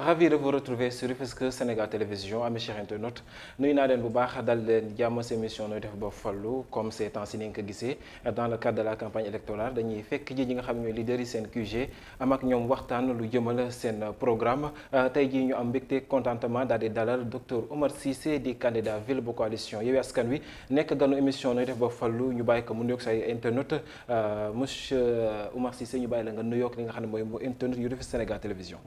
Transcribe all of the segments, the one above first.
ravi de vous retrouver sur Rufisque Sénégal Télévision amis chers internautes nuyu naa leen bu baax dal leen jàmm sa émission nooy def ba fallu comme ces temps si ni nga ko gisee dans le cadre de la campagne électorale dañuy fekk ji ñi nga xam ñooy leaders yi seen QG am ak ñoom waxtaan lu jëmal seen programme tey jii ñu am mbégte contentement daal di dalal docteur Oumar Cissé di candidat ville bu coalition Yewwi Askan Wi nekk ganu émission nooy def ba fallu ñu bàyyi ko mu nuyoog say internautes monsieur Oumar Cissé ñu bàyyi la nga nuyoog li nga xam ne mooy mu internaute yu Rufisque Sénégal Télévision.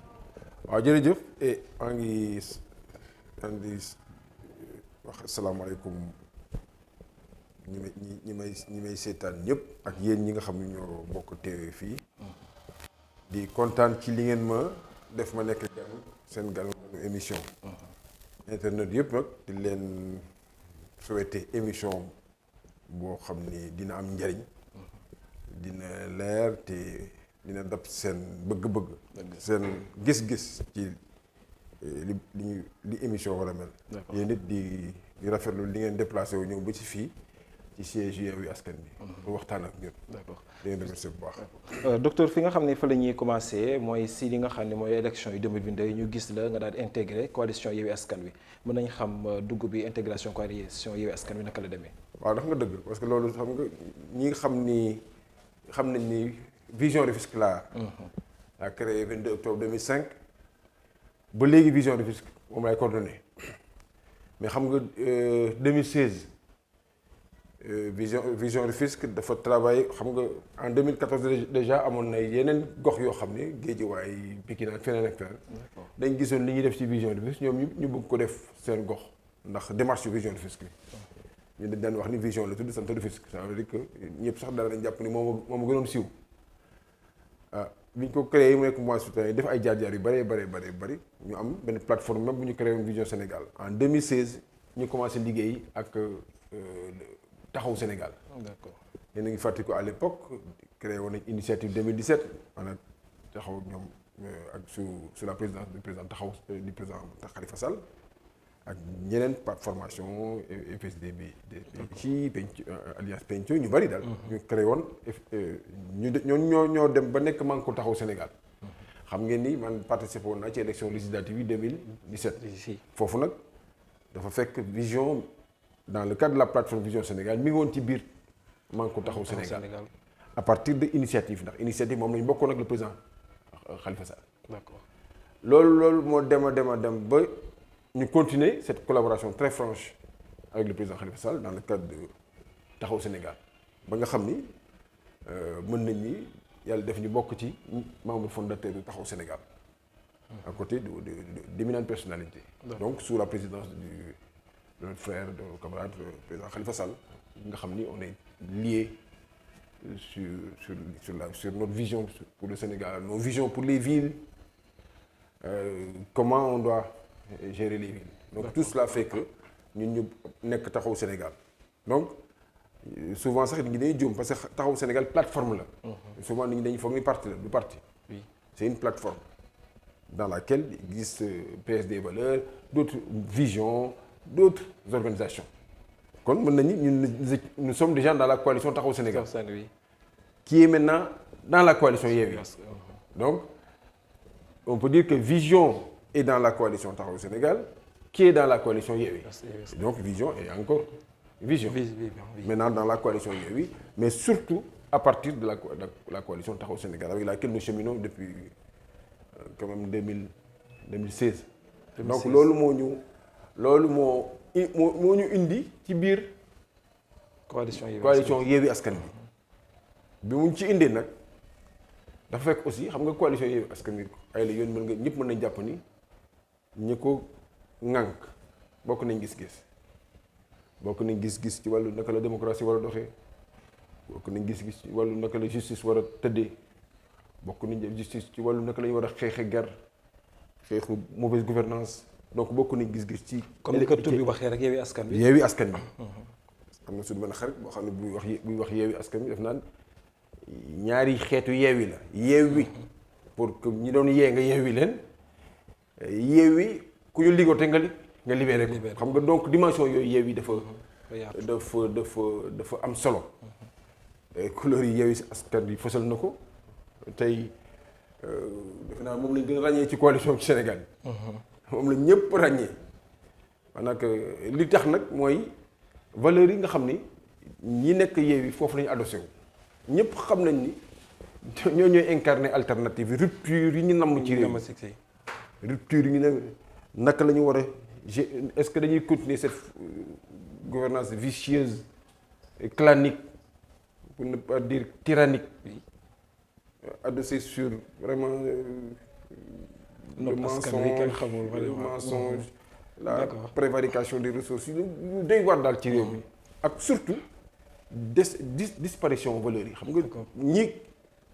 waaw jërëjëf et maa ngi wax asalaamaaleykum ñi may seetaan ñëpp ak yéen ñi nga xam ne ñoo bokk teewee fii di kontaan ci li ngeen ma def ma nekk gan seen ganu émission internet yëpp nag di leen souhaiter émission boo xam ni dina am njariñ dina leer te dina dab seen bëgg-bëgg seen gis-gis ci li émission war a mel yéen nit di rafetlu li ngeen déplacé wu ñëw ba ci fii ci siège Yewwi Askan Wi pour waxtaan ak ñun d'accord di ngeen remercier bu baax docteur fi nga xam ne fa la ñuy commencé mooy si li nga xam ne mooy élection yi 2022 ñu gis la nga daal di intégré coalition Yewwi Askan Wi mën nañ xam dugg bi intégration coalition Yewwi Askan Wi naka la demee waaw dafa nga dëgg parce que loolu xam nga ñi nga xam nañ ni Vision Rufisque a créé 22 octobre 2005 ba léegi Vision Rufisque moom lay coordonné mais xam nga 2016 Vision Rufisque dafa travaillé xam nga en 2014 déjà amoon na yeneen gox yoo xam ne Guédiawaye Pikine ak feneen ak feneen dañ gisoon li ñuy def ci Vision Rufisque ñoom ñu bëgg ko def seen gox ndax démarche yu Vision Rufisque bi ñu daan wax ni vision la tudd sant Rufisque ça veut dire que ñëpp sax dara dañ jàpp ni moom gënoon siiw bi ñu ko créé mu nekk mois citoyen def ay jaar-jaar yu bëree bëri ñu am benn plateforme même bu ñu créé woon Vision Sénégal en 2016 ñu commencé liggéey ak taxaw Sénégal. D'accord yéen a ngi fàttali ko à l'époque créé woon nañ initiative 2017 maanaam taxaw ñoom ak sous la présidence du président taxaw du président Khalifa Sall ak ñeneen formation FSD bi ci penc alliance penco ñu bëri daal ñu créé woon ñoo dem ba nekk Manko taxaw Sénégal xam ngeen ni man participé woon naa ci élection législative yi 2017 foofu nag dafa fekk vision dans le cadre de la plateforme Vision Sénégal mi ngi woon ci biir Manko taxaw Sénégal à partir de initiative ndax initiative moom lañu bokkoon ak le président Khalifa Sall d'accord loolu moo dem ba ñu continuer cette collaboration très franche avec le président Khalifa Sall dans le cadre de taxaw Sénégal ba nga xam ni mën nañ ni yàlla def ñu bokk ci membre fondateur de taxaw Sénégal à côté d'éminentes personnalités donc sous la présidence de notre frère de notre camarade le président Khalifa Sall nga xam ni on est liés sur notre vision pour le Sénégal nos visions pour les villes comment on doit gérer les villes donc tout cela fait que ñun ñu nekk taxaw Sénégal donc souvent sax nit ñi dañuy juum parce que taxaw Sénégal plateforme la souvent nit ñi dañuy foog ni parti la du parti c'est une plateforme dans laquelle il existe PSD Valeurs d'autres visions d'autres organisations kon mën nañu ñun nous sommes déjà dans la coalition taxaw Sénégal qui est maintenant dans la coalition Yewwi donc on peut dire que Vision est dans la coalition Taxawu Sénégal qui est dans la coalition Yewwi donc Vision est encore Vision maintenant dans la coalition Yewwi mais surtout à partir de la coalition Taxawu Sénégal avec laquelle nous cheminons depuis quand même 2016 donc loolu moo ñu indi ci biir coalition Yewwi Askan bi mu ci indee nag dafa fekk aussi xam nga coalition Yewwi Askan Wi ay la yoon ñëpp mën nañ jàpp ni ñi ko ŋànk bokk nañ gis-gis ci wàllu naka la démocratie war a doxee bokk nañ gis-gis ci wàllu naka la justice war a tëddee bokk nañ justice ci wàllu naka la ñu war a xeexe guerre xeexu mauvaise gouvernance donc bokk nañ gis-gis ci comme ni ko tur bi waxee rek Yewwi Askan Wi am na suñu benn xarit boo xam ne buy wax Yewwi Askan Wi daf naan ñaari xeetu yeewi la yeewi pour que ñi doon yee nga yeewi leen yeewi ku ñu ligoté nga libéré ko xam nga donc dimension yooyu yeewi dafa am solo couleur yi Yewwi Askan Wi fësal na ko tey defe naa moom lañ gën a ràññee ci coalition ci Sénégal yi. moom la ñëpp ràññee. maanaam li tax nag mooy valeurs yi nga xam ni ñi nekk Yewwi foofu la ñu adossé wu ñëpp xam nañ ni ñoo ñooy incarné alternative rupture yi ñu namm ci réew mi rupture yi ñu ne naka la ñu war a est-ce que dañuy continuer cette gouvernance vicieuse et clanique pour ne pas dire tyrannique adossée sur vraiment le mensonge la prévarication des ressources yu doy war daal ci réew mi ak surtout disparition valeurs yi xam nga ñi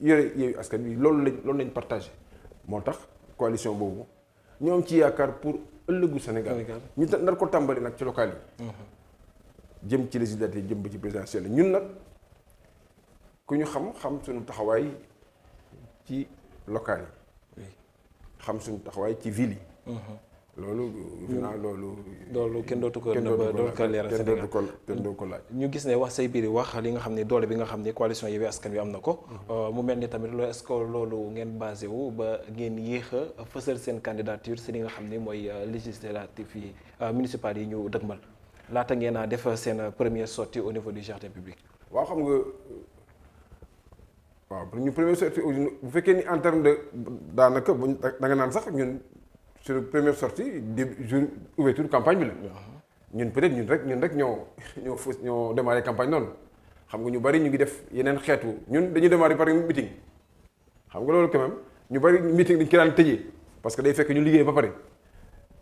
yore Yewwi Askan Wi loolu lañ partagé moo tax coalition boobu ñoo am ci yaakaar pour ëllëgu Sénégal ñu nar ko tàmbali nag ci local yi jëm ci législative jëm ba ci présidentielle ñun nag ku ñu xam suñu taxawaay ci local yi xam suñu taxawaay ci ville yi loolu kenn dootu ko leeral Sénégal kenn dootu ko laaj ñu gis ne wax say biir wax li nga xam ne doole bi nga xam ne coalition Yewwi Askan Wi am na ko mu mel ni tamit loolu est-ce que loolu ngeen basé wu ba ngeen yéex a fësal seen candidature si li nga xam ne mooy législatif yi municipal yi ñu dëgmal laata ngeen a def seen première sortie au niveau du jardin public. waaw xam nga ñu première sortie bu fekkee ni en terme de daanaka buñ da nga naan sax ñun sur première sortie début jour ouverture campagne bi la. ñun peut-être ñun rek ñoo démarré campagne noonu xam nga ñu bari ñu ngi def yeneen xeetu ñun dañuy démarré par meeting xam nga loolu quand même ñu bari meeting dañ ci daan tëjee parce que day fekk ñu liggéey ba pare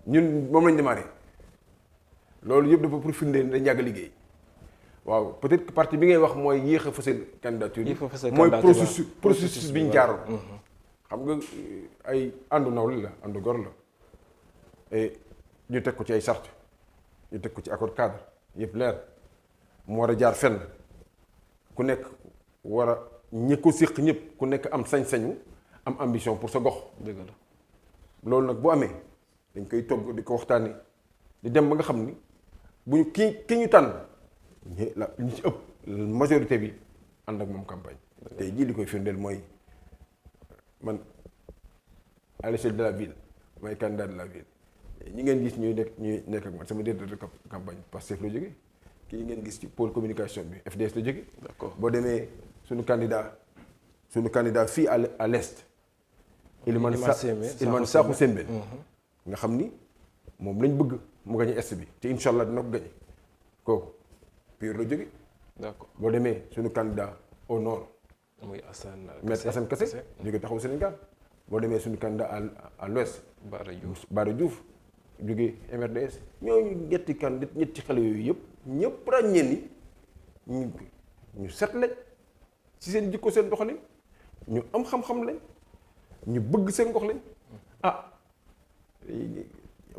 ñun moom lañ démarré loolu yëpp dafa pour firndeel dañ yàgg liggéey waaw peut-être que parti bi ngay wax mooy yéex a fësal candidature yi mooy processus bi ñu jaaroon xam nga ay àndu nawle la àndu gor la et ñu teg ko ci ay charte ñu teg ko ci accord cadre yëpp leer mu war a jaar fenn ku nekk war a ñi ko séq ñëpp ku nekk am sañ-sañu am ambition pour sa gox. dëgg la loolu nag bu amee dañ koy togg di ko waxtaanee di dem ba nga xam ni bu ñu ki ñu tànn ñu ci ëpp majorité bi ànd ak moom campagne. tey jii li koy firndeel mooy man à l'échelle de la ville mooy candidat de la ville. ñi ngeen gis ñuy nekk ak man sama directeur de campagne Pastef la jóge kii ngeen gis ci pôle communication bi FDS la jóge d'accord boo demee suñu candidat fii à l'est Elimane Sakho Sembène nga xam ni moom lañ bëgg mu gañe est bi te incha allah dina ko gañe kooku Pire la jóge d'accord boo demee suñu candidat au nord muy Maître Assane Kassé jóge Taxawu Sénégal boo demee suñu candidat à l'ouest Bara Diouf jóge MRDS ñooñu ñetti xale yooyu yëpp ñëpp ràññee ni ñu set lañ ci seen jikko seen doxalin ñu am xam-xam lañ ñu bëgg seen gox lañ am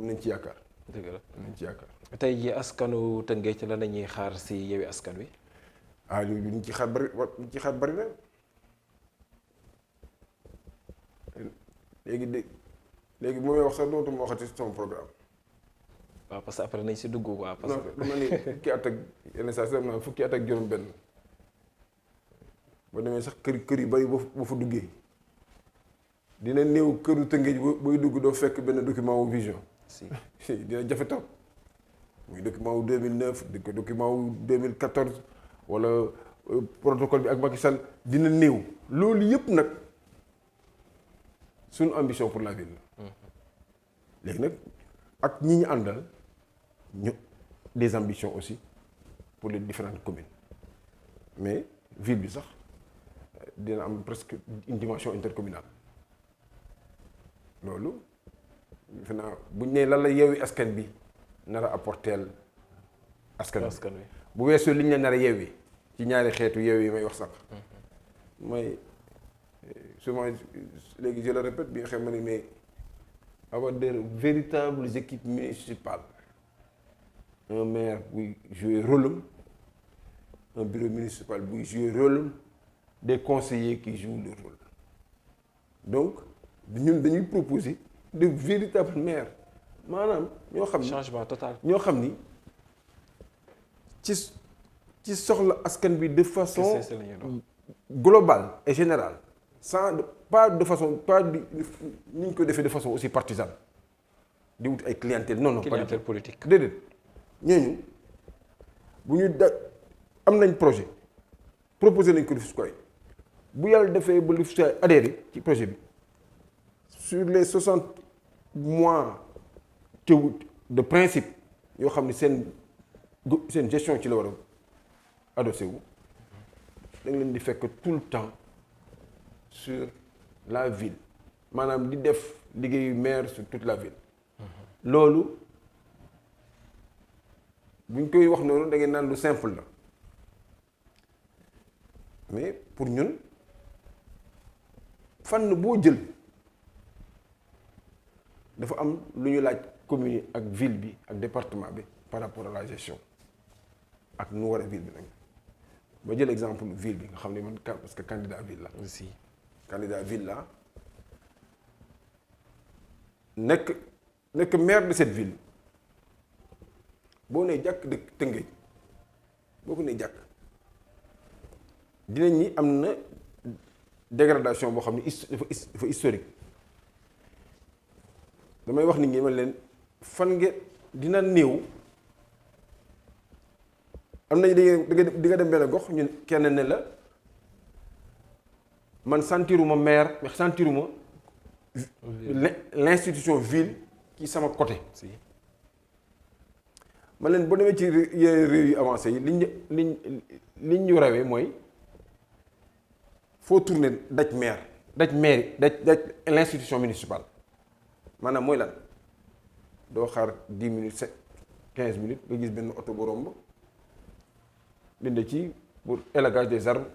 nañ ci yaakaar. dëgg la am nañ ci yaakaar. tey jii askanu Tëngéej ci la ñuy xaar si Yewwi Askan Wi. ñu ci xaar bari na léegi bu may wax sax dootuma waxati sama programme. waaw parce que après nañ si dugg quoi. parce que dama ni fukki at ak yenn saa si am naa fukki at ak juróom-benn boo demee sax kër yu bari boo fa duggee dina néew këru Tëngéej booy dugg doo fekk benn document wu vision. si dina jafe trop muy document wu 2009 di ko document wu 2014 wala protocole bi ak Macky Sall dina néew loolu yëpp nag. suñu ambition pour la ville la léegi nag ak ñi ñu àndal ñu des ambitions aussi pour les différentes communes mais ville bi sax dina am presque une dimension intercommunale loolu defe naa buñ ne lan la Yewwi Askan bi nar a apporteel askan wi bu weesoo li ñu la nar a yewwi ci ñaari xeetu yewwi yi may wax sax mooy souvent léegi je le répète bi nga xam ne mais avoir de véritables équipes municipales un maire buy jouer rôle am un bureau municipal buy jouer rôle am des conseillers qui jouent le rôle donc ñun dañuy proposer de véritables maires maanaam ñoo xam ni changement total ñoo xam ni ci soxla askan bi de façon globale et générale sans pas de façon pas ni ñu ko defee de façon aussi partisane di wut ay clientèle non clientèle politique déedéet ñooñu bu ñu am nañ projet proposé nañ ko Rufisquois bu yàlla defee ba Rufisquois adhéré ci projet bi sur les 60 mois de principe yoo xam ne seen gestion ci la war a adossé wu da nga leen di fekk tout le temps sur la ville maanaam di def liggéeyu maire sur toute la ville loolu buñ koy wax noonu da ngeen naan lu simple la mais pour ñun fànn boo jël dafa am lu ñu laaj commune ak ville bi ak département bi par rapport à la gestion ak nu war a ville bi nag ba jël exemple ville bi nga xam ne man parce que candidat ville la aussi candidat ville la nekk maire de cette ville boo nee jàkk dëkk Tëngéej boo ko nee jàkk dinañ ñi am na dégradation boo xam ne dafa historique damay wax nit ñi ma leen fan ngeen dina néew am nañu di nga dem benn gox ñun kenn ne la man sentiruma maire mais sentiruma l'institution ville ci sama côté si man leen boo demee ci yeneen réew yu avancé yi liñ ñu rawee mooy foo tourner daj maire daj mairie daj l'institution municipale maanaam mooy lan doo xaar 10 minutes 15 minutes nga gis benn oto bu romb bind ci pour élagage des arbres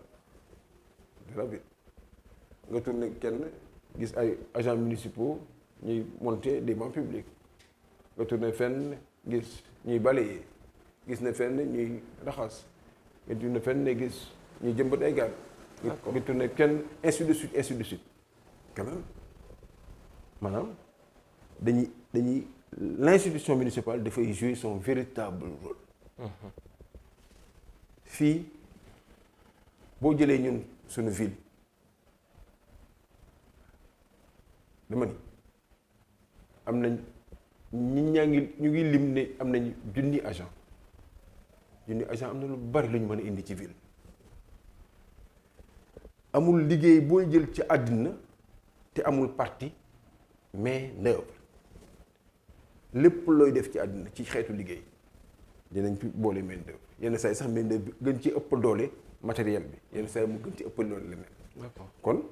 de la ville nga tourner kenn gis ay agents municipaux ñuy monter des bancs publics nga tourner fenn gis ñuy balayer gis na fenn ñuy raxas nga tourner fenn ne gis ñuy jëmbat ay garab nga tourner kenn ainsi de suite quand même maanaam dañuy l'institution municipale dafay jouer son véritable rôle fii boo jëlee ñun suñu ville dama ni am nañ ñu ngi lim ne am nañ junni agent am na lu bari lu ñu mën a indi ci ville amul liggéey booy jël ci àddina te amul partie main d'œuvre lépp looy def ci àddina ci xeetu liggéey dinañ fi boole main d'œuvre yenn saa yi sax main d'œuvre bi gën ci ëpp doole matériel bi yenn saa yi mu gën ci ëpp doole leneen. d'accord kon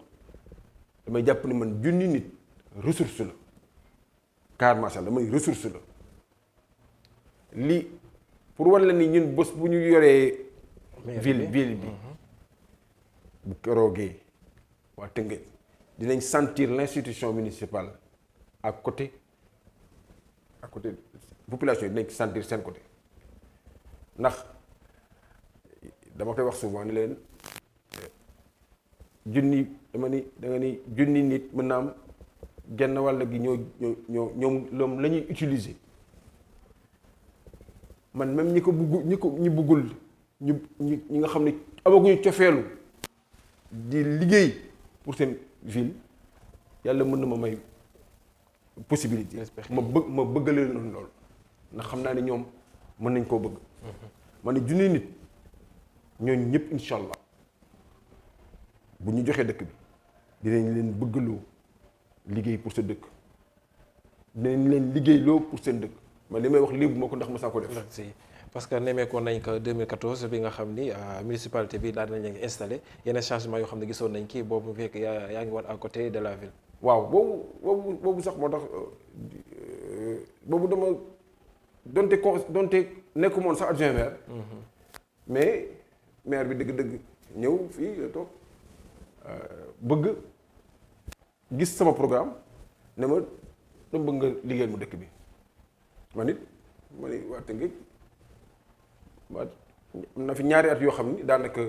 damay jàpp ni man junni nit ressource la car macha allah damay ressource la lii pour wan la ni ñun bés bu ñu yoree. ville bi bu keroogee waa Tëngéej dinañ sentir l'institution municipale à côté population yi dinañ sentir seen côté ndax dama koy wax souvent ni leen junni dama ni da nga ni junni nit mën naa am genn wàll gi ñoom la ñuy utiliser man même ñi buggul ñi nga xam ne amaguñu cofeelu di liggéey pour seen ville yàlla mën na ma may possibilité ma bëggale noonu loolu ndax xam naa ne ñoom mën nañ koo bëgg ma ne junni nit ñooñu ñëpp insha allah bu ñu joxee dëkk bi dinañ leen bëggaloo liggéey pour sa dëkk dinañ leen liggéeyloo pour seen dëkk man li may wax léegi moo ko ndax ma saa ko def si parce que nemmeekoon nañ ko 2014 bi nga xam ni municipalité bi daal nañ leen installé yenn changement yoo xam ne gisoon nañ kii boobu fekk yaa ngi woon à côté de la ville. waaw boobu sax moo tax boobu dama donte nekku moon sax adjoint maire mais maire bi dëgg-dëgg ñëw fii la toog bëgg gis sama programme ne ma dama bëgg nga liggéeyal mu dëkk bi man it ma ne waa Tëngéej am na fi ñaari at yoo xam ni daanaka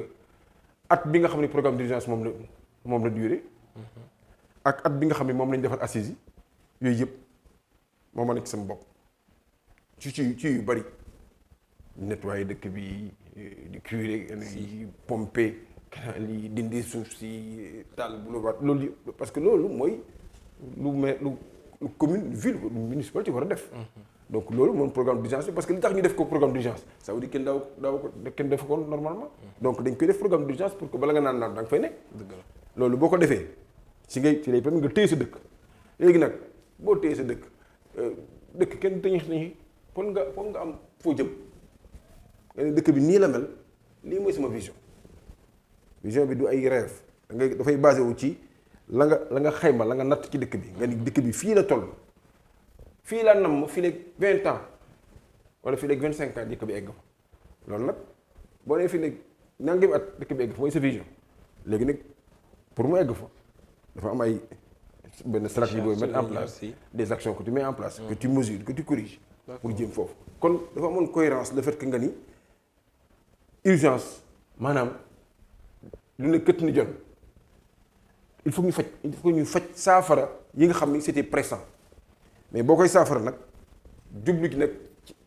at bi nga xam ni programme d'urgence moom la duré ak at bi nga xam ne moom lañ defar assises yi yooyu yëpp moo ma nekk sama bopp ci yu bari nettoyer dëkk bi di curer di pomper canal yi dindi suuf si taal boulevard loolu parce que loolu mooy lu commune ville municipalité war a def. donc loolu moom programme d'urgence parce que li tax ñu def ko programme d'urgence ça veut dire kenn def ko normalement. donc dañ koy def programme d'urgence pour que bala nga naan da nga fay nekk. dëgg la loolu boo ko defee ci lay permettre nga téye sa dëkk. léegi nag boo téye sa dëkk kenn tëñi kon nga am foo jëm nga ne dëkk bi nii la mel lii mooy sama vision bi du ay rêve dafay basé wu ci la nga xayma la nga natt ci dëkk bi nga ni dëkk bi fii la toll fii la nam fii léegi 20 ans wala fii léegi 25 ans dëkk bi egg fa loolu nag boo nee fii léegi nangami at dëkk bi egg fa mooy sa vision léegi nag pour mu egg fa dafa am ay benn stratégie booy mettre en place des actions que tu mets en place que tu mesures que tu corriges pour jéem foofu kon dafa amoon cohérence le fait que nga ni urgence maanaam lu ne kët ni jon il faut ñu faj saafara yi nga xam ni c'était pressant mais boo koy saafara nag jublu gi nag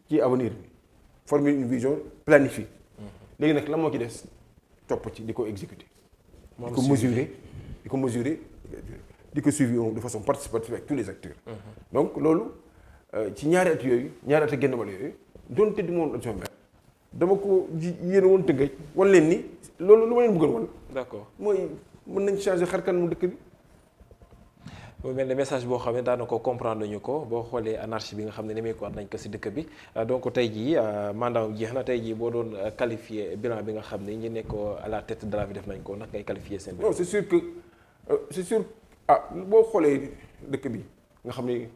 ci avenir bi former une vision planifiée léegi nag la moo ci des topp ci di ko exécuter di ko mesurer di ko suivre de façon participative avec tous les acteurs donc loolu ci ñaari at a génn wala yooyu doon tëdd moom adjoint maire dama ko yéene woon Tëngéej wan leen ni loolu lu ma leen bëggoon wan d'accord mooy mën nañ changer xarkan mu dëkk bi mu mel ne message boo xam ne daana ko comprendre ñu ko boo xoolee anarchie bi nga xam ne nemmeeku nañ ko si dëkk bi donc tey jii mandat jeex na tey jii boo doon qualifier bilan bi nga xam ne ñi nekk à la tête de la ville def nañ ko nag ngay qualifier seen bilan. non c'est sûr boo xoolee dëkk bi nga xam ne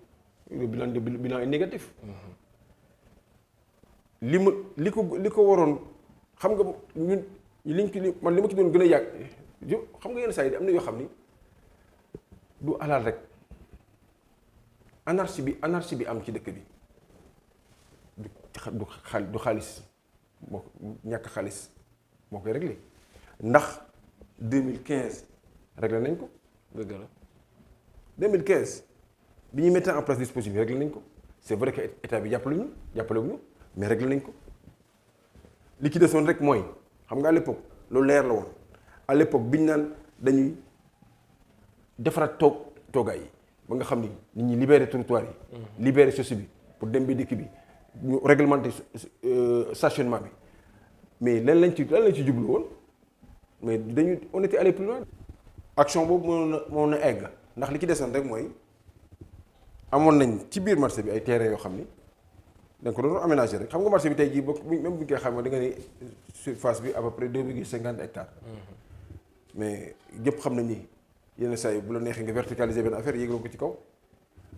bilan est négatif. li ko waroon xam nga ñun man li ma ci doon gën a yàgg xam nga yenn saa yi am na yoo xam ni du alal rek anarchie bi am ci dëkk bi du xaalis moo ñàkk xaalis moo koy réglé ndax 2015 réglé nañ ko. dëgg la 2015 bi ñu mettre en place dispositif bi réglé nañ ko c'est vrai que état bi jàppalewuñu mais réglé nañ ko li ci desoon rek mooy xam nga à l'époque loolu leer la woon à l'époque bi ñu naan dañuy defaraat toogaay yi ba nga xam ni nit ñi libérer territoire yi. libérer chaussée bi pour dem bi dikk bi ñu réglementer stationnement bi mais lan lañ ci jublu woon mais on était allé plus loin. action boobu mënoon na egg ndax li ci desoon rek mooy amoon nañ ci biir marché bi ay terrain yoo xam ni da nga ko doon aménager rek xam nga marché bi tey jii même bu ñu koy xam da nga ni surface bi à peu près 2,50 hectares. mais ñëpp xam nañ ni yenn saa yi bu la neexee nga verticaliser benn affaire yéegaloo ko ci kaw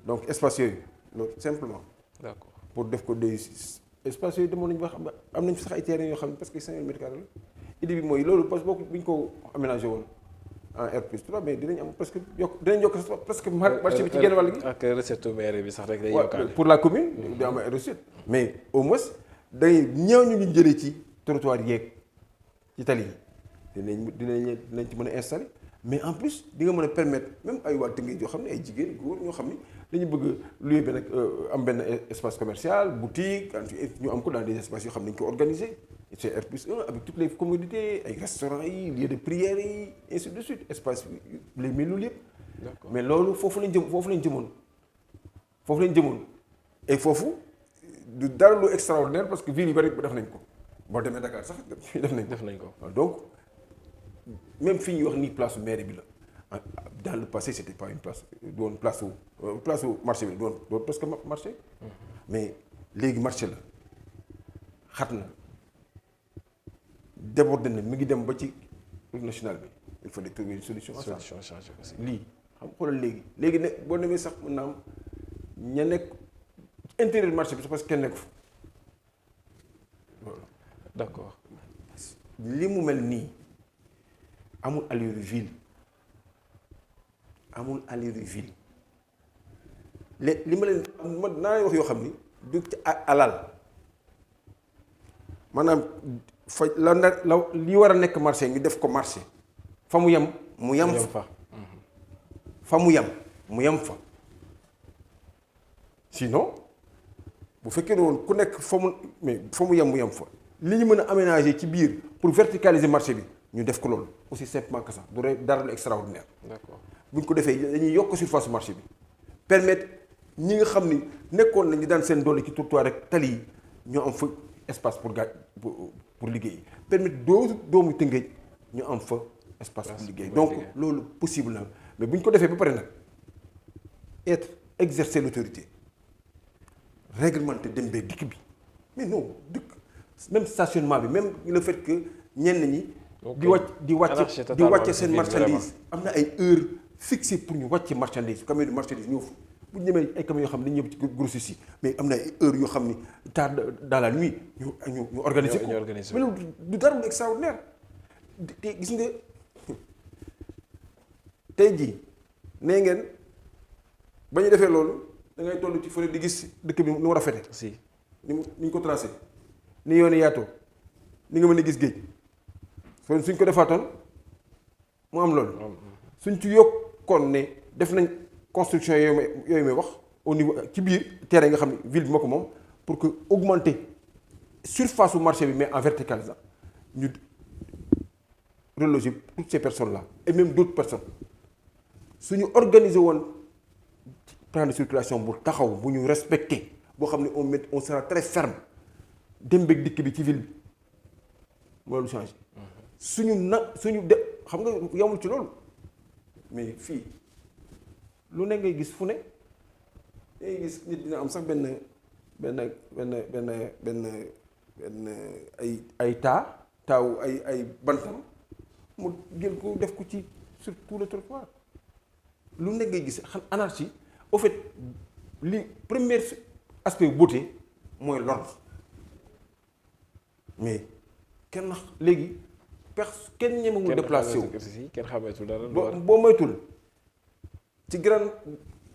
donc espace yooyu loolu simplement. d'accord pour def ko des espace yooyu demoon nañu ba xam am nañ fi sax ay terrain yoo xam ne parce que 5000 mètres carrés la idée bi mooy loolu parce que boo bu ñu ko aménager woon. en R+3 mais dinañ am parce que dinañ yokk parce que marché bi ci genn wàll gi. ak recette maire bi sax rek day yokkaale. pour la commune di am ay recette mais au moins day ñëw ñu ngi jëlee ci trottoir yeeg ci tali yi dinañ ci mën a installer mais en plus di nga mën a permettre même ay waa Tëngéej yoo xam ne ay jigéen góor ñoo xam ni dañu bëgg louer benn am benn espace commercial boutique ñu am ko dans des espaces yoo xam ne dañu ko organiser. c'est R+1 avec toutes les commodités ay restaurants yi lieux de prière yi ainsi de suite espace les mille loolu yëpp. mais loolu foofu lañ jëmoon et foofu du dara lu extraordinaire parce que ville yu bari def nañ ko boo demee Dakar sax def nañ ko donc même fi ñuy wax ni place mairie bi la dans le passé c'était pas une place doon place su marché bi doon parce que marché mais léegi marché la xat na. débordé na mi ngi dem ba ci route nationale bi il faut trouver une solution changer aussi lii xam xoolal léegi ne boo demee sax mën naa am ña nekk intérieur marché bi c'est parce que kenn nekk fa voilà. d'accord li mu mel nii amul allure ville li ma leen man naa wax yoo xam ni du ci alal maanaam fa la li war a nekk marché ñu def ko marché fa mu yem mu yem fa mu yem fa sinon bu fekkee ne woon ku nekk fa mu yem fa li ñu mën a aménager ci biir pour verticaliser marché bi ñu def ko loolu aussi simplement que ça du rek dara lu extraordinaire. d'accord bu ñu ko defee dañuy yokk surface marché bi permettre ñi nga xam ni nekkoon nañu daan seen doole ci trottoir rek tali yi ñoo am fa espace pour liggéey permettre doomu Tëngéej ñu am fa espace pour liggéey donc loolu possible na mais bu ñu ko defee ba pare nag exercer l'autorité réglementer dem bee dikk bi mais non dëkk même stationnement bi même le fait que ñenn ñi di wàcce seen marchandise am na ay heures fixées pour ñu wàcce marchandise camion de marchandise ñëw fa bu ñu demee ay camions yoo xam ne dañu ñëw ci grossistes yi mais am na ay heures yoo xam ni tard dans la nuit ñu organiser ko mais loolu du dara lu extraordinaire te gis nga tey jii nee ngeen ba ñu defee loolu da ngay toll ci fële di gis dëkk bi nu war a fete si ni ñu ko tracé ni yoon yaatoo ni nga mën a gis géej suñ ko defaatoon mu am loolu suñ ci yokkoon ne def nañ construction yooyu may wax au niveau ci biir terrain nga xam ne ville bi moo ko moom pour que augmenter surface su marché bi mais en vertical sax ñu reloger toutes ces personnes là et même d'autres personnes suñu organiser woon plan de circulation bu taxaw bu ñu respecté boo xam ne on sera très ferme dem beeg dikk bi ci ville bi mooy lu changé suñu de xam nga yamul ci loolu mais fii lu ne ngay gis fu ne ngay gis nit dina am sax benn ay taaw ay bantam mu jël ko def ko ci sur tout le trottoir lu ne ngay gis anarchie au fait li premier aspect beauté mooy l'ordre mais kenn léegi kenn ñemewul déplacé wu kenn xameetul dara boo moytul ci grande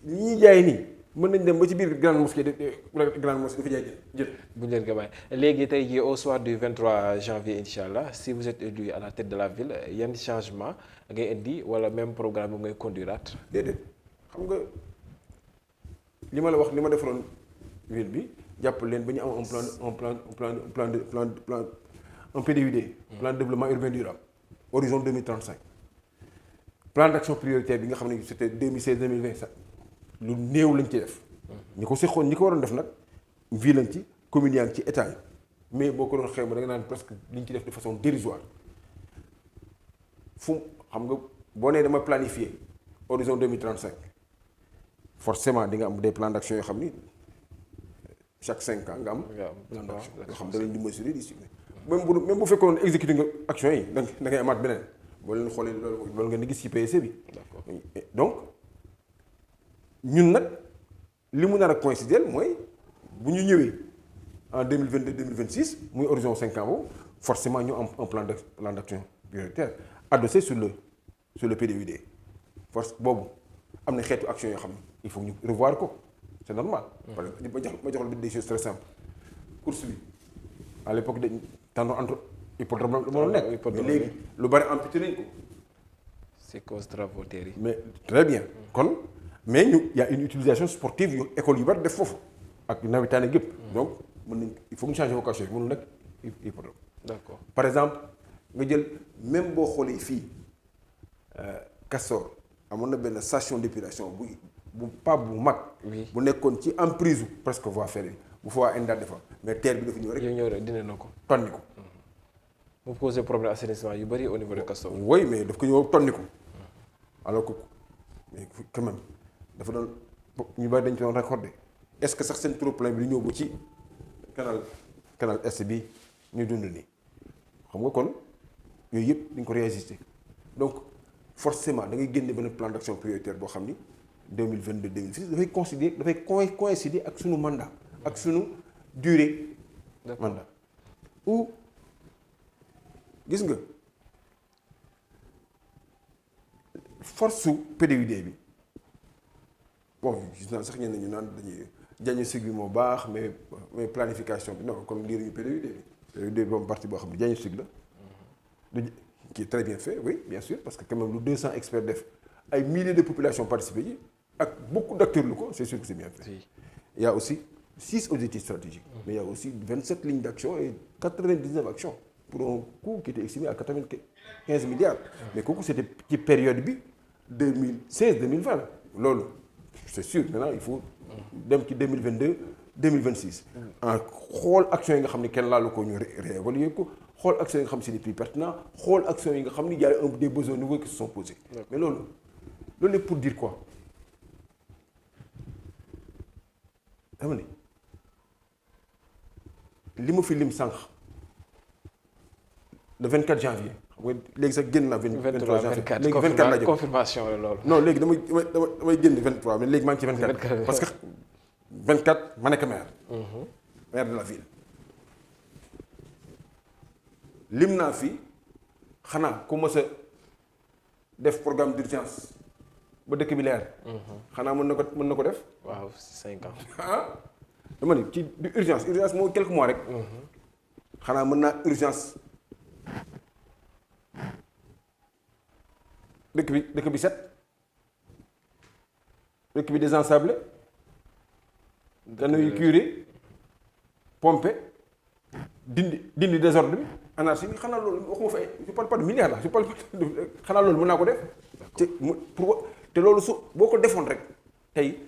li ñuy jaay nii mën nañ dem ba ci biir grande mosquée dafa jaay jël bu ñu leen ko bàyyi léegi tey jii au soir du 23 janvier incha allah si vous êtes élu à la tête de la ville yan changement ngay indi wala même programme bi ngay conduiraat déedéet xam nga li ma la wax li ma defaroon ville bi jàpp leen ba ñu am un PDUD plan de développement urbain durable horizon 2035 plan d'action prioritaire bi nga xam ne c'était 2016-2020 lu néew lañ ci def ñi ko seqoon ñi ko waroon def nag ville lañ ci commune yaa ngi ci état yi mais boo ko doon xayma da nga naan presque liñ ci def de façon dérisoire fu xam nga boo nee dama planifier horizon 2035 forcément di nga am des plans d'action yoo xam ni chaque 5 ans nga am plan d'action yoo xam da leen di mesurer di suivre même bu fekkoon exécuter nga action yi da ngay amaat beneen boo leen xoolee loolu nga di gis ci PSE bi donc ñun nag li mu nar a coïncider mooy bu ñu ñëwee en 2022-2026 muy horizon 5 ans boobu forcément ñu am un plan d'action prioritaire adossé sur le PDUD force boobu am na xeetu action yoo xam ne il faut ñu revoir ko c'est normal. parce que ma jox la des choses très simples course bi à l'époque dañ tàndoon entre hippodrome la moo nekk mais léegi lu bari amputé nañ ko. c'est cause travaux yi. mais très bien kon mais y a une utilisation sportive yu école yu bari def foofu ak nawetaane gépp donc mën nañ il faut ñu changer vocation yi mënul nekk hippodrome. d'accord par exemple nga jël même boo xoolee fii Castor amoon na benn station d'épuration bu mag. bu nekkoon ci emprise presque voie ferrée bu fa waa ENDA defa mais terre bi dafa ñëw rek. dina na ko. tonni ko. mu posé problème assainissement yu bari au niveau de Castor. oui mais daf ko ñëw tonni ko alors que mais quand même dafa doon ñu bari dañ ci doon raccordé est-ce que sax seen trop-plein bi di ñëw ba ci canal est bi ñu dund nii xam nga kon yooyu yëpp dañ ko réajuster donc forcément da ngay génne benn plan d'action prioritaire boo xam ni 2022-2026 dafay coïncider ak sunu mandat ak sunu durée mandat ou gis nga force su PDUD bi bon gis naa sax ñenn ñu naan dañuy diagnostic bi moo baax mais planification bi non comme liiruñu PDUD bi PDUD boobu partie boo xam ne diagnostic la qui est très bien fait oui bien sûr parce que quand même lu 200 experts def ay milliers de populations participer yi ak beaucoup d'acteurs locaux c'est sûr que c'est bien fait. Si. Il y a aussi 6 objectifs stratégiques mais il y a aussi 27 lignes d'action et 99 actions pour un coût qui était estimé à 95 milliards. Mais kooku c'était ci période bi 2016-2020 loolu c'est sûr maintenant il faut dem ci 2022-2026. en xool action yi nga xam ne kenn laalu ko ñu réévaluer ko xool action yi nga xam ne c'est les plus pertinents xool action yi nga xam ne y a des besoins nouveaux qui se sont posés. mais loolu est pour dire quoi dama ne li ma fi lim sànq le 24 janvier xam nga léegi sax génn naa 23 janvier léegi 24 laa jëm confirmation la loolu. non léegi damay génn 23 mais léegi maa ngi ci 24 parce que 24 ma nekk maire. maire de la ville. lim naa fi xanaa ku mës a def programme d'urgence ba dëkk bi leer. xanaa mën na ko def. waaw 5 ans. ah dama ni ci urgence moo quelques mois rek. xanaa mën naa urgence dëkk bi set dëkk bi désensablé. dañuy curer pomper dindi désordre bi anarchie bi xanaa loolu waxuma fa je parle pas de milliards là je parle xanaa loolu mën naa ko def. te loolu su boo ko defoon rek tey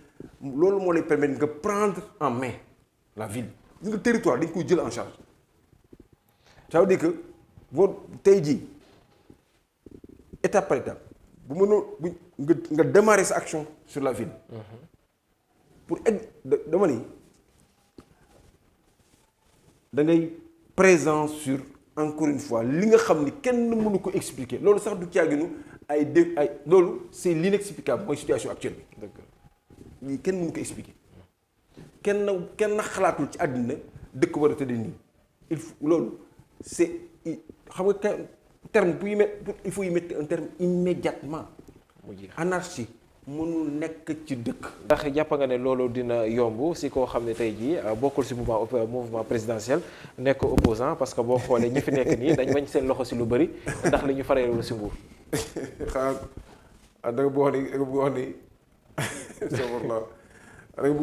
loolu moo lay permettre nga prendre en main la ville nga territoire dañ koy jël en charge ça veut dire que boo tey jii étape par étape bu mënoo nga démarrer sa action sur la ville. pour dama ni da ngay présent sur encore une fois li nga xam ni kenn mënu ko expliquer loolu sax du caaginu ay loolu c'est l'inexplicable mooy situation actuelle bi. dëgg lii kenn mënu ko expliquer kenn xalaatul ci àddina dëkk war a tëddee nii il faut loolu c'est xam nga terme pour il faut y mettre un terme immédiatement. anarchie mënul nekk ci dëkk. ndax jàpp nga ne loolu dina yomb si koo xam ne tey jii bokkul si mouvement présidentiel nekk opposant parce que boo xoolee ñi fi nekk nii dañ bañ seen loxo si lu bëri ndax li ñu fareelu si nguur. xanaa da nga bëgg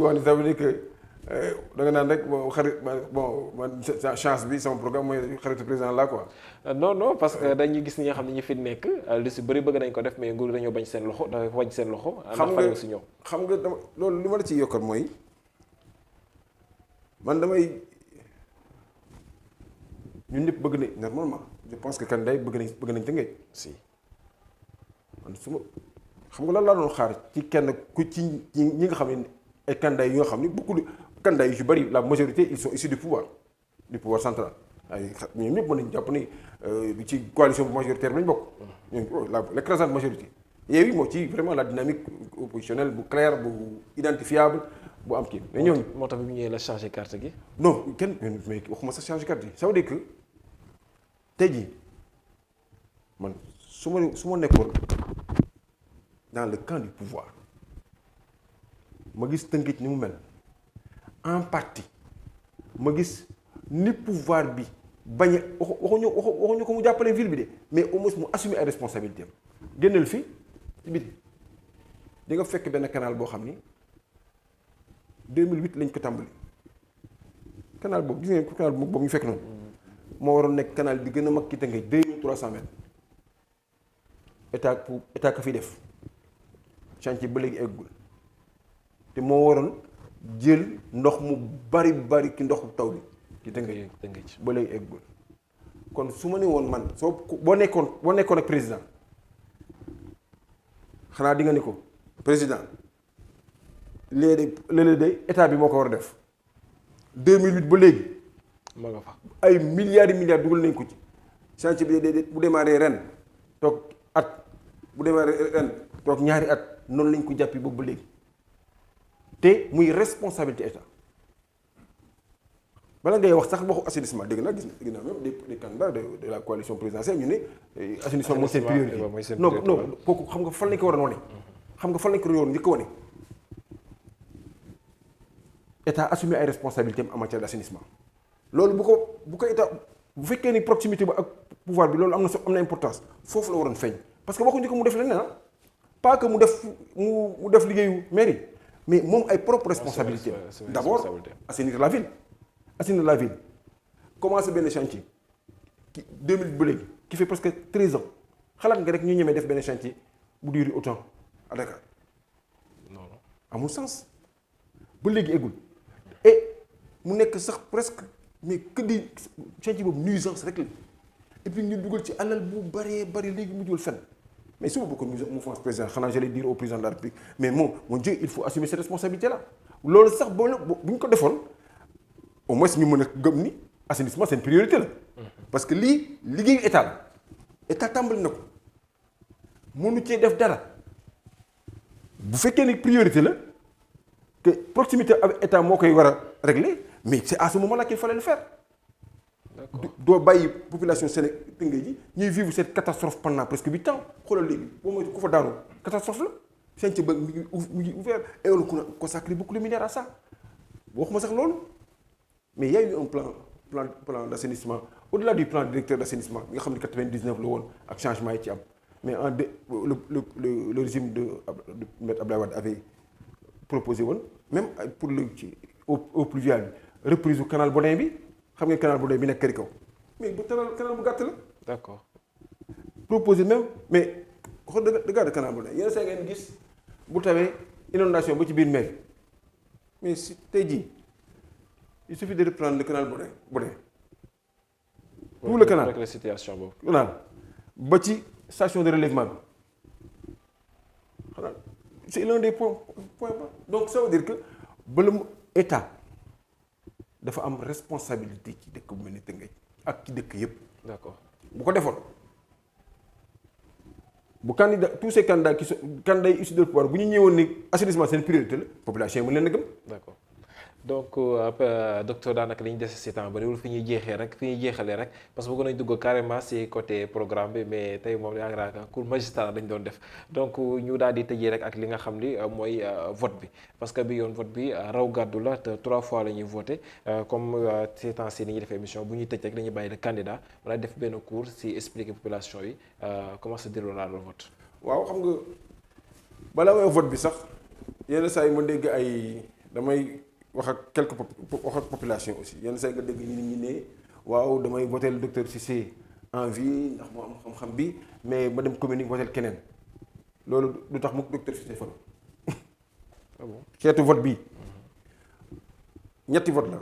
wax ni ça veut dire que da nga naan rek man chance bi sama programme mooy xaritu président là quoi. non parce que dañuy gis ñi nga xam ne ñi fi nekk lu si bëri bëgg nañ ko def mais nguur dañoo bañ seen loxo dafa wañ seen loxo. xam nga si ñoom. xam nga dama loolu li ma la ciy yokkal mooy man damay ñun ñëpp bëgg nañ normalement je pense que candidat yi bëgg nañ Tëngéej. si man su ma xam nga lan laa doon xaar ci kenn ku ci ñi nga xam ne ay candidats yi nga xam ne beaucoup de candidats yu ci bëri la majorité ils sont issus du pouvoir central ay ñoom ñëpp mën nañu jàpp ni ci coalition bu majoritaire bi lañ bokk. ñoom l'écrasante majorité. Yewwi moo ci vraiment la dynamique oppositionnelle bu claire bu identifiable bu am kii. mais ñooñu moo tax bi mu ñëwee la changer carte gi. non kenn mais waxuma sa changer carte gi ça veut dire que tey jii man su ma nekkoon dans le camp du pouvoir ma gis Tëngéej ni mu mel en partie ma gis ni pouvoir bi bañ a waxuñu ko mu jàppale ville bi de mais au moins mu assumer ay responsabilités am génneel fii ci biti di nga fekk benn canal boo xam ni 2008 lañ ko tàmbali canal boobu gis ngeen ko canal boobu ñu fekk noonu moo waroon nekk canal bi gën a mag ci Tëngéej 2300 mètres état ka fi def chantier ba léegi eggul te moo waroon jël ndox mu bari ki ndoxu taw bi ci Tëngéej ba léegi eggul kon su ma ne woon man boo nekkoon ak président xanaa di nga ni ko président léeg-léeg day état bi moo ko war a def 2008 ba léegi ma nga fa ay milliards dugal nañ ko ci chantier bi bu démarré ren toog bu démarré ren toog ñaari at noonu lañ ko jàppi boobu ba léegi te muy responsabilité état bala ngay wax sax waxu assainissement dégg naa même des candidats de la coalition présidentielle ñu ne assainissement mooy seen priorité non kooku xam nga fan lañ ko war a wane xam nga fan lañ ko war a njëkk a wane état assumer ay responsabilités en matière d' assainissement loolu bu ko état bu fekkee ni proximité ba ak pouvoir bi loolu am na importance foofu la waroon feeñ parce que waxuñu ko mu def leneen pas que mu def liggéeyu mairie mais moom ay propre responsabilité d'abord assainir la ville commencer benn chantier ki 2000 ba léegi qui fait presque 13 ans xalaat nga rek ñu ñemee def benn chantier bu durer autant à Dakar non amul sens ba léegi eggul et mu nekk sax presque mais que di chantier boobu nuisance rek la et puis ñu dugal ci alal bu bëree bëri léegi mu jël fenn mais su ma bokkoon mouvance président xanaa j'allais dire au président de la République mais moom mon Dieu il faut assumer cette responsabilité là loolu sax bu ñu ko defoon au moins ñu mën a gëm ni assainissement c'est une priorité la parce que lii liggéeyu état la état tàmbali na ko mënu cee def dara bu fekkee ni priorité la que proximité avec état moo koy war a régler mais c'est à ce moment là qu'il fallait le faire. doo bàyyi population Sénégal Tëngéej ji ñuy vivre cette catastrophe pendant presque 8 ans xoolal léegi boo moytu ku fa daanu catastrophe la chantier ba mi ngi ouvert et on a consacré beaucoup de milliards à ça waxuma sax loolu mais il y a eu un plan d'assainissement au-delà du plan directeur d'assainissement nga xam ne 99 la woon ak changement yi ci am mais le régime de Maître Abdoulaye Wade avait proposé woon même pour le ci au pluvial bi reprise du canal Bodin bi xam nga canal Bodin bi nekk këri kaw mais bu canal bu gàtt la. d'accord. proposé même mais xool de canal Bodin yenn saa ngeen gis bu tawee inondation ba ci biir mer mais si tey jii il suffit de reprendre le canal Bodin tout le canal la situation boobu. canal ba ci station de relèvement bi xanaa c'est l'un des points donc ça veut dire que bala mu état dafa am responsabilité ci dëkk bu mel ni Tëngéej ak ci dëkk yëpp. d'accord bu ko defoon bu candidat tous ces candidats qui sont candidats yi issus de pouvoir bu ñu ñëwoon ni assainissement seen priorité la population yi mu leen a gëm. d'accord donc docteur daanaka li ñu dese si temps bariwul fi ñuy jeexalee rek parce que bëggoon nañu dugg carrément si côté programme bi mais tey moom yaakaar naa cours magistral lañ doon def donc ñu daal di tëjee rek ak li nga xam ni mooy vote bi parce que bi yoon vote bi raw gàddu la te 3 fois la ñuy voté comme ces temps-ci ni ñuy def émission bu ñuy tëj rek dañuy bàyyi le candidat wala def benn cours si expliquer population yi comment se déroulera le vote. waaw xam nga balaa may vote bi sax yenn saa yi ma dégg ay damay. wax ak population aussi yenn saa nga dégg ñi ne waaw damay voter le docteur Cissé en vie ndax moo am xam-xam bi mais ma dem commune yi voter keneen loolu du tax mu docteur Cissé fan. ah bon xeetu vote bi ñetti vote la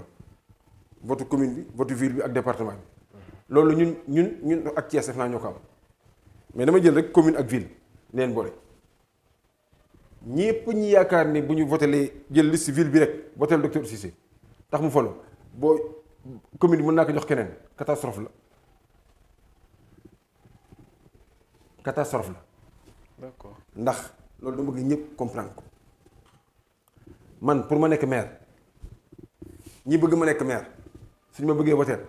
vote commune bi vote ville bi ak département bi loolu ñun ak Thiès def naa ñoo ko am mais dama jël rek commune ak ville neen boole. ñépp ñi yaakaar ni bu ñu votelee jël liste ville bi rek votel docteur Cissé tax mu falu boo commune bi mën naa ko jox keneen catastrophe la d'accord ndax loolu dama bëgg ñëpp comprendre ko man pour ma nekk maire ñi bëgg ma nekk maire suñu ma bëggee votel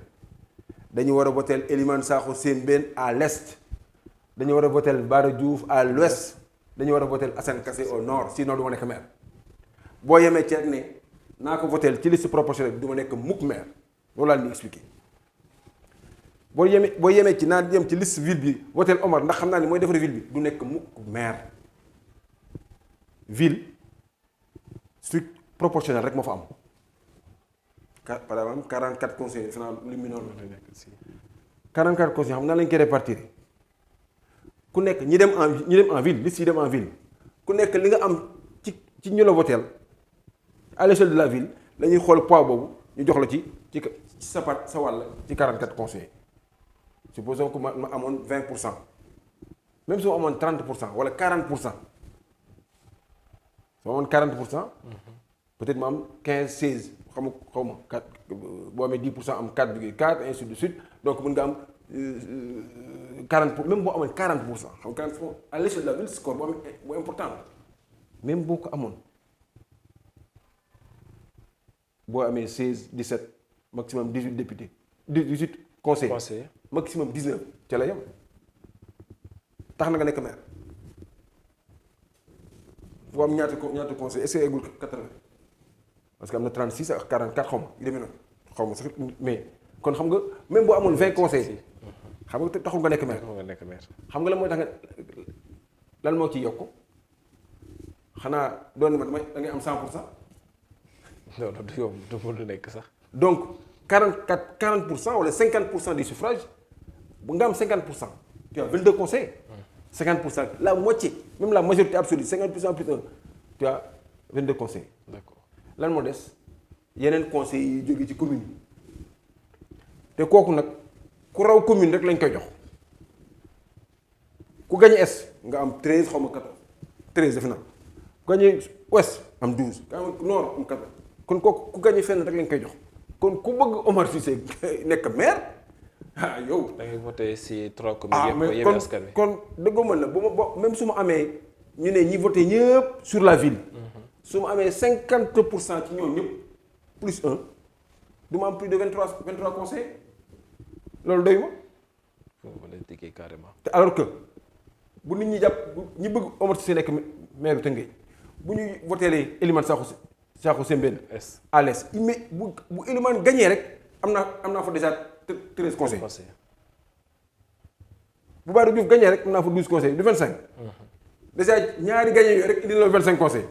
dañu war a votel Elimane Sakho Sembène à l'est dañu war a votel Bara Diouf à l'ouest dañu war a voter Assane Kassé au nord sinon du ma nekk maire boo yemee ci rek ne naa ko voter ci liste proportionnelle bi du ma nekk mukk maire loolu laa leen di expliquer boo yemee ci naa yem ci liste ville bi voter Omar ndax xam naa ni mooy defar ville bi du nekk mukk maire ville strict proportionnel rek moo fa am par exemple 44 conseillers fanaa lu mu noonu la nekk si 44 conseillers xam naa lañ koy répartir ku nekk ñi dem en ville liste yi dem en ville ku nekk li nga am ci ñu la voteel à l'échelle de la ville la ñuy xool poids boobu ñu jox la ci sa wàll ci 44 conseillers supposons que ma amoon 20% même su ma amoon 30% wala 40% su ma amoon 40% peut-être ma am 15 16 xaw ma 4 boo amee 10% am 4,4 ainsi de suite donc mën nga am 40 même boo amoon 40% xam nga 40% à l'échelle de la ville score boo amee bu important même boo ko amoon boo amee 16 17 maximum 18 députés 18 conseillers maximum 19 ca la yem tax na nga nekk maire boo am ñaata conseil est-ce que eggul 80 parce que am na 36 ak 44 xaw ma yu demee noonu xaw ma sax mais kon xam nga même boo amoon 20 conseillers xam nga taxul nga nekk maire xam nga lan mooy tax nga lan moo ciy yokk xanaa doon ma da ngay am 100%. non du yomb du mën nekk sax. donc 40% wala 50% du suffrage bu nga am 50%, tu as 22 conseillers. 50%, la moitié, même la majorité absolue, 50% plus 1, tu as 22 conseillers. D'accord. Lan moo des yeneen conseillers yi jóge ci commune te kooku nag ku raw commune rek lañ koy jox ku gagné est nga am 13 xaw ma 14 13 defe naa ku gagné ouest am 12 ku am nord am 14 kon kooku ku gagné fenn rek lañ koy jox kon ku bëgg Omar Cissé nekk maire yow. da ngay voté si 3 communes yëpp Yewwi Askan Wi. kon dëggoo ma la bu ma même su ma amee ñu ne ñi voté ñëpp sur la ville. su ma amee 50% ci ñoom ñëpp plus 1 du ma am plus de 23 conseillers loolu doy ma. foofu la diggee carrément. te alors que bu nit ñi jàpp ñi bëgg Omar Cissé nekk maire bu Tëngéej bu ñuy voté Elimane Sakho Sembène à l'est mais bu Elimane gagné rek am naa fa déjà 13 conseils. bu Bara Diouf gagné rek am naa fa 12 conseils du 25. déjà ñaari gagné yooyu rek indi la 25 conseils.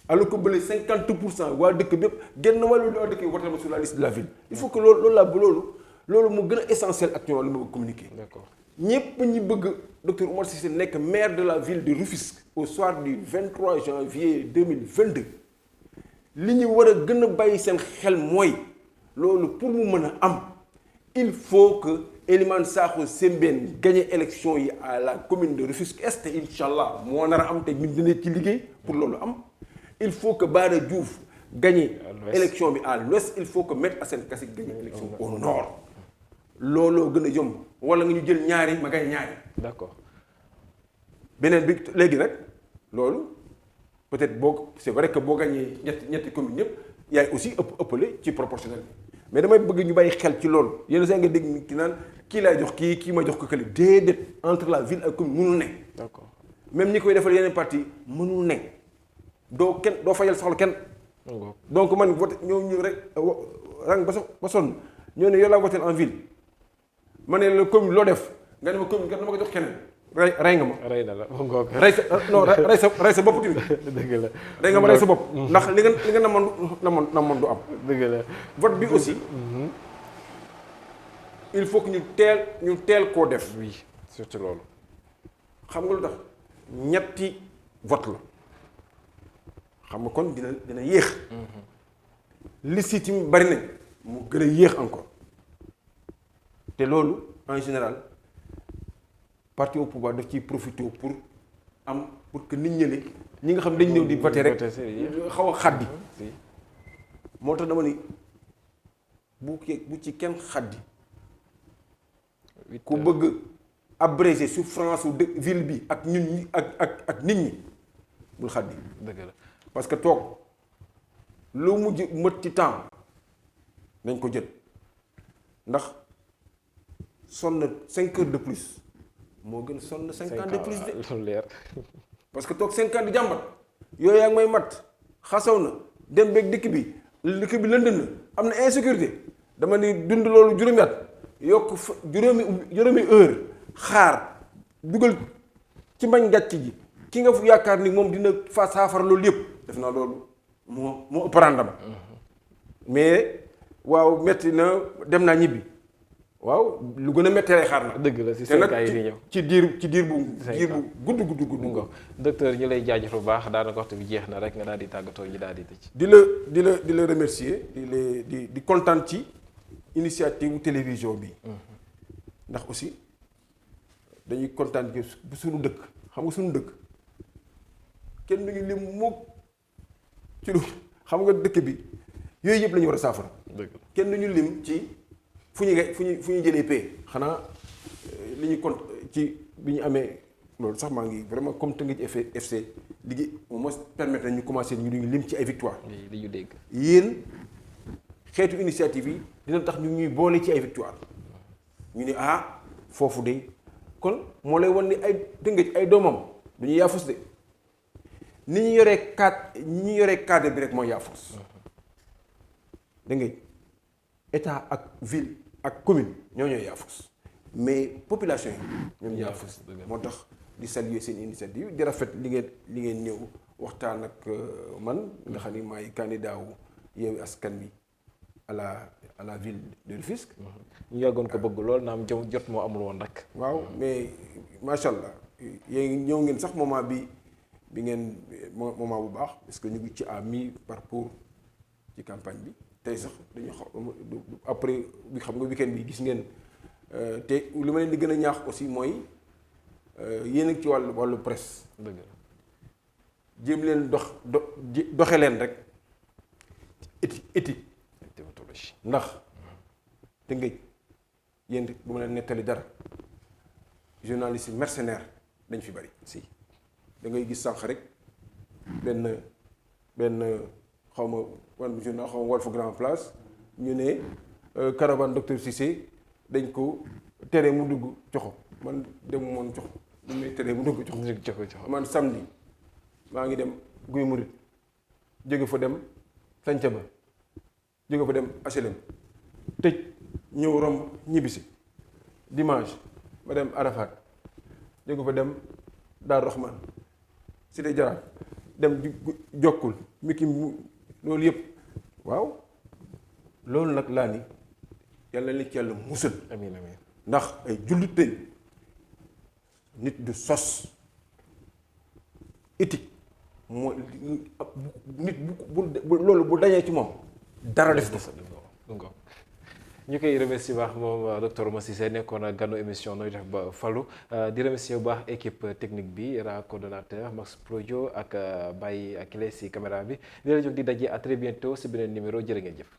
alors que bële 50% waa dëkk bépp genn wàllu waa dëkk yi voté ma sur la liste de la ville. il faut que loolu mu gën a essentiel actuellement li ma bëgg communiquer. D'accord. ñëpp ñi bëgg docteur Oumar Cissé nekk maire de la ville de Rufisque au soir du 23 janvier 2022 li ñu war a gën a bàyyi seen xel mooy loolu pour mu mën a am il faut que Elimane Sakho Sembène gagné élection yi à la commune de Rufisque Est incha allah moo nar a am te ñun dina ci liggéey pour loolu am. Il faut que Bara Diouf gagne l'élection à l'ouest, il faut que Maître Assane Kassé gagne l'élection au nord. Looloo gën a yomb wala nga ñu jël ñaari ma gagne ñaari. D'accord. beneen bi léegi nag loolu peut-être c'est vrai que boo gagné ñetti commune ñëpp yaay aussi ëppale ci proportionnel bi mais damay bëgg ñu bàyyi xel ci loolu yenn saa nga dégg ki naan kii laay jox kii ma jox ko kële déedéet entre la ville ak commune mënul ne. D'accord. Même ñi koy defal yeneen parti mënul ne. doo fayal soxla kenn. donc man voté ñoo rek rang ba sonn ñoo ne yow laa voté en ville ma ne la commune loo def nga ne ma commune kat dama ko jox keneen rey nga ma. rey na la ngoog. rey sa bopp tamit. dëgg la rey nga ma rey sa bopp. ndax li nga namoon du am. dëgg la vote bi aussi. il faut que ñu teel koo def. oui surtout loolu. xam nga lu tax ñetti vote la. xam nga kon dina yéex. liste yi tamit bari nañ mu gën a yéex encore te loolu en général parti au pouvoir daf ciy profité pour que nit ñi nga xam dañ ñëw di voter rek xaw a xaddi. moo tax dama ni bu ci kenn xaddi. ku bëgg abréger souffrance su ville bi ak ñun ñi ak nit ñi bul xaddi. dëgg la. parce que toog lu mujj mët ci temps nañ ko jël ndax sonn 5 heures de plus moo gën sonn 5 ans de plus de leer. parce que toog 5 ans di jàmbat yooyu yaa ngi may mat xasaw na dem beeg dikk bi lënd na am na insécurité dama ni dund loolu juróomi at yokk juróomi heure xaar dugal ci mbañ gàcc ji ki nga yaakaar ni moom dina fa saafara loolu yëpp def naa loolu moo ëpp rendement mais waaw metti na dem naa ñibbi waaw lu gën a métti lay xaar na. dëgg la si 5 ans yi di ñëw ci diir bu gudd. nga docteur ñu lay jaajëf bu baax daanaka waxtu bi jeex na rek nga daal di tàggatoo ñu daal di tëj. di la remercier di kontaan ci initiative télévision bi. ndax aussi dañuy kontaan ci suñu dëkk xam nga suñu dëkk kenn du ñu lim mukk ci lu xam nga dëkk bi yooyu yëpp la ñu war a saafara. dëgg la kenn du ñu lim ci fu ñu jëlee paie xanaa li ñu compte ci bi ñu amee loolu sax maa ngi vraiment comme Teungueth FC liggéey au moins permettre ñu commencé ñu lim ci ay victoire. li ñu dégg. yéen xeetu initiative yi dina tax ñu ñuy boole ci ay victoire ñu ne foofu de kon moo lay wan ni ay Teungueth ay doomam du ñu yaafus de ni ñu yoree cadre bi rek mooy yaafus dégg nga état ak ville ak commune ñoo ñooy yaafus mais population yi ñoom yaafus moo tax di saluer seen initiative di rafet li ngeen ñëw waxtaan ak man nga xam ni maay candidat wu Yewwi Askan Wi à la ville de Rufisque. ñu yàggoon ko bëgg lool naam jot moo amul woon rek. waaw mais macha allah yéen ñëw ngeen sax moment bi ngeen moment bu baax parce que ñu ngi ci à mi-parcours ci campagne bi tey sax dañu après bi xam nga week-end bi gis ngeen te li ma leen di gën a ñaax aussi mooy yéen a ci wàllu presse. dëgg la jéem leen doxe leen rek éthique ndax te ngëj yéen bu ma leen nettali dara journaliste yi mercenaire dañ fi bari si da ngay gis sànq rek benn xaw ma wan journal xaw ma Walf Grand Place ñu ne caravane docteur Cissé dañ ko tere mu dugg coxo man dem moon coxo du may tere mu dugg coxo man samedi maa ngi dem Guy Murit jóge fa dem Sanca Ba jóge fa dem HLM tëj ñëw romb ñibbisi dimanche ma dem Arafat jóge fa dem Daaru Rahman Cité Jaraaf dem jokkul miki loolu yëpp waaw loolu nag laa ni yàlla na ci yàlla musal amiin amiin ndax ay jullit lañ nit du sos éthique mooy nit bu loolu bu dañee ci moom dara def ko ñu koy remercier bu baax moom docteur Oumar Cissé nekkoon ganu émission nooy def ba falu di remercier bu baax équipe technique bi ra coordonnateur Max Prodio ak Baye ak Kile si caméra bi di la jóg di daje à très bientôt si beneen numéro jërë ngeen jëf